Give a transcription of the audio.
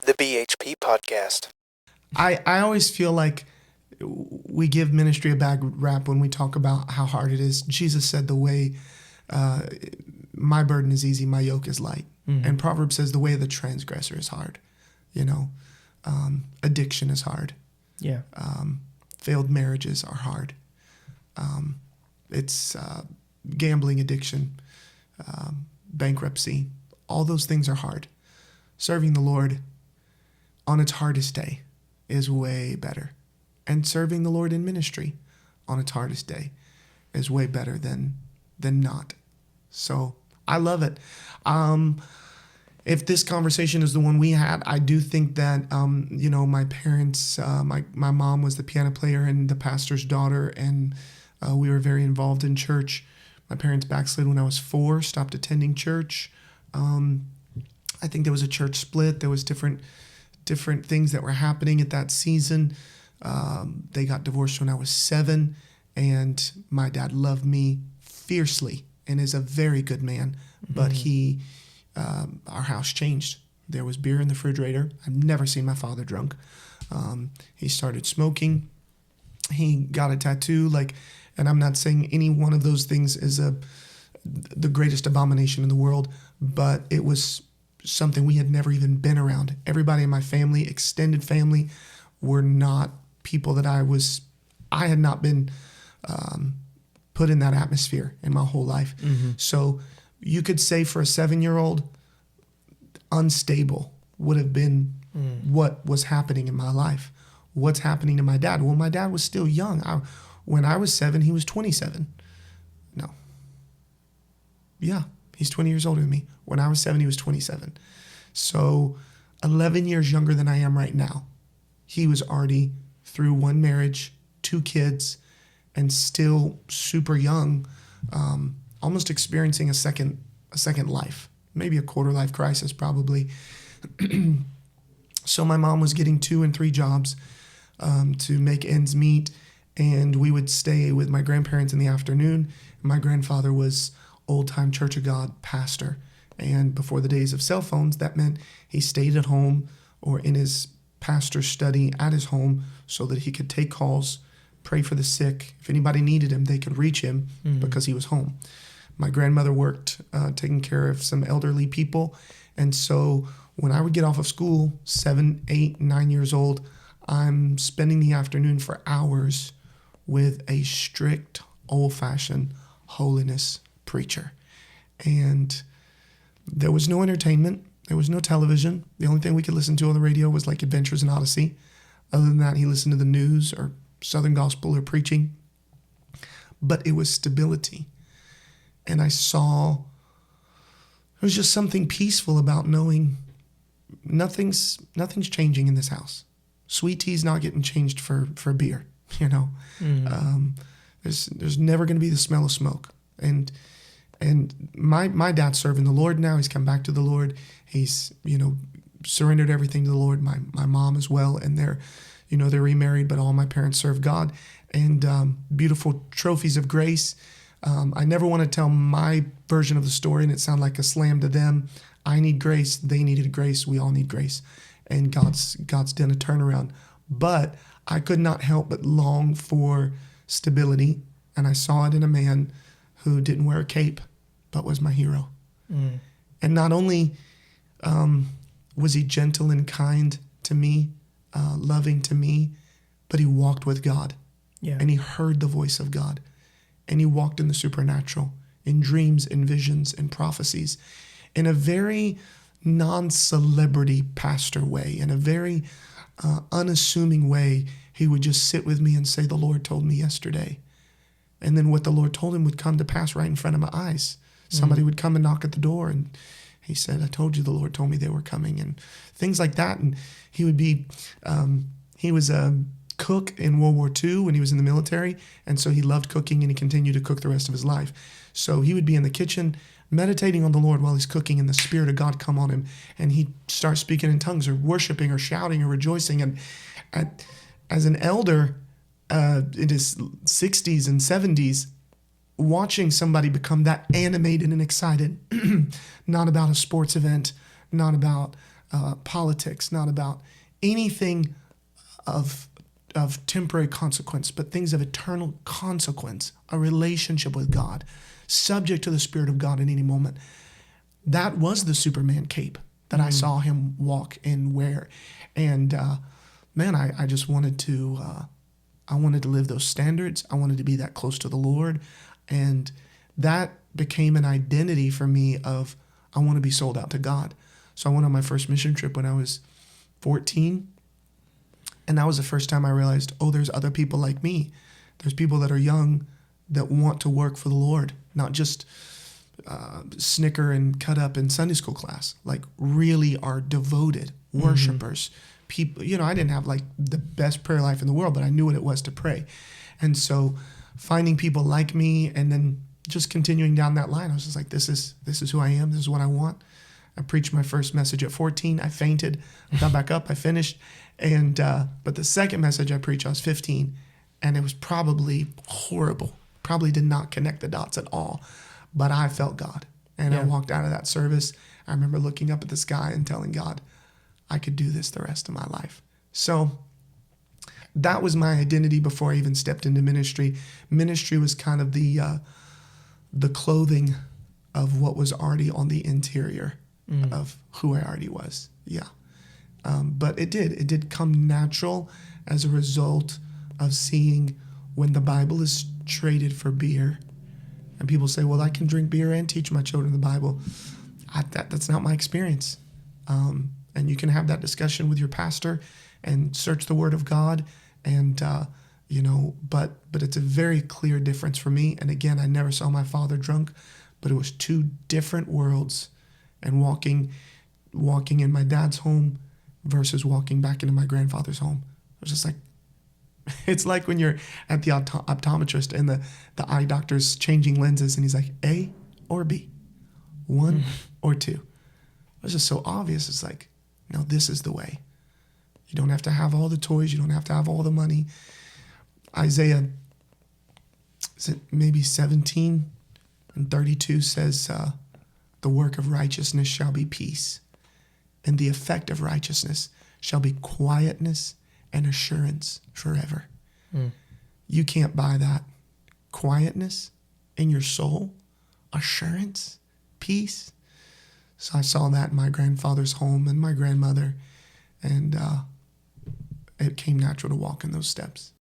the BHP podcast. I always feel like we give ministry a bad rap when we talk about how hard it is. Jesus said the way, my burden is easy, my yoke is light. Mm-hmm. And Proverbs says the way of the transgressor is hard. Addiction is hard. Yeah. Failed marriages are hard. It's gambling addiction, bankruptcy. All those things are hard. Serving the Lord on its hardest day is way better. And serving the Lord in ministry on its hardest day is way better than not. So I love it. If this conversation is the one we had, I do think that, my parents, my mom was the piano player and the pastor's daughter, and we were very involved in church. My parents backslid when I was 4, stopped attending church. I think there was a church split. There was different things that were happening at that season. They got divorced when I was 7, and my dad loved me fiercely and is a very good man, but our house changed. There was beer in the refrigerator. I've never seen my father drunk. He started smoking. He got a tattoo, and I'm not saying any one of those things is the greatest abomination in the world, but it was something we had never even been around. Everybody in my family, extended family, were not people that I had not been put in that atmosphere in my whole life. Mm-hmm. So you could say for a 7-year-old, unstable would have been what was happening in my life. What's happening to my dad? Well, my dad was still young. When I was 7, he was 27. No. Yeah, he's 20 years older than me. When I was 7, he was 27. So 11 years younger than I am right now. He was already through 1 marriage, 2 kids, and still super young, almost experiencing a second life, maybe a quarter life crisis probably. So my mom was getting 2 and 3 jobs to make ends meet, and we would stay with my grandparents in the afternoon. My grandfather was old-time Church of God pastor, and before the days of cell phones, that meant he stayed at home or in his pastor's study at his home so that he could take calls, pray for the sick. If anybody needed him, they could reach him because he was home. My grandmother worked taking care of some elderly people, and so when I would get off of school, 7, 8, 9 years old, I'm spending the afternoon for hours with a strict, old-fashioned holiness preacher. And there was no entertainment. There was no television. The only thing we could listen to on the radio was Adventures in Odyssey. Other than that, he listened to the news or Southern gospel or preaching. But it was stability. And I saw, there was just something peaceful about knowing nothing's changing in this house. Sweet tea's not getting changed for beer, There's never going to be the smell of smoke. And my dad's serving the Lord now. He's come back to the Lord. He's, surrendered everything to the Lord. My mom as well. And they're remarried, but all my parents serve God. And beautiful trophies of grace. I never want to tell my version of the story and it sound like a slam to them. I need grace. They needed grace. We all need grace. And God's done a turnaround. But I could not help but long for stability. And I saw it in a man who didn't wear a cape, but was my hero. Mm. And not only was he gentle and kind to me, loving to me, but he walked with God. Yeah. And he heard the voice of God. And he walked in the supernatural, in dreams, in visions, in prophecies, in a very non-celebrity pastor way, in a very unassuming way. He would just sit with me and say, the Lord told me yesterday. And then what the Lord told him would come to pass right in front of my eyes. Somebody would come and knock at the door, and he said, I told you the Lord told me they were coming, and things like that. And he would be, he was a cook in World War II when he was in the military, and so he loved cooking, and he continued to cook the rest of his life. So he would be in the kitchen meditating on the Lord while he's cooking, and the Spirit of God come on him, and he'd start speaking in tongues or worshiping or shouting or rejoicing. And as an elder in his 60s and 70s, watching somebody become that animated and excited, not about a sports event, not about politics, not about anything of temporary consequence, but things of eternal consequence, a relationship with God, subject to the Spirit of God in any moment. That was the Superman cape that I saw him walk and wear. And man, I just wanted to, I wanted to live those standards. I wanted to be that close to the Lord. And that became an identity for me of, I want to be sold out to God. So I went on my first mission trip when I was 14. And that was the first time I realized, oh, there's other people like me. There's people that are young that want to work for the Lord, not just snicker and cut up in Sunday school class, like really are devoted worshipers. People, I didn't have like the best prayer life in the world, but I knew what it was to pray. And so finding people like me and then just continuing down that line, I was just like, this is who I am. This is what I want. I preached my first message at 14. I fainted. I got back up. I finished. And but the second message I preached, I was 15, and it was probably horrible. Probably did not connect the dots at all. But I felt God. And I walked out of that service. I remember looking up at the sky and telling God, I could do this the rest of my life. So that was my identity before I even stepped into ministry. Ministry was kind of the clothing of what was already on the interior of who I already was. Yeah. But it did come natural as a result of seeing when the Bible is traded for beer. And people say, well, I can drink beer and teach my children the Bible. That's not my experience. And you can have that discussion with your pastor and search the Word of God. And, but it's a very clear difference for me. And again, I never saw my father drunk, but it was two different worlds. And walking in my dad's home versus walking back into my grandfather's home. I was just like, it's like when you're at the optometrist and the eye doctor's changing lenses and he's like, A or B, 1 or 2. It was just so obvious. It's like, no, this is the way. You don't have to have all the toys. You don't have to have all the money. Isaiah, is it maybe 17:32 says, the work of righteousness shall be peace, and the effect of righteousness shall be quietness and assurance forever. You can't buy that. Quietness in your soul, assurance, peace. So I saw that in my grandfather's home and my grandmother, and it came natural to walk in those steps.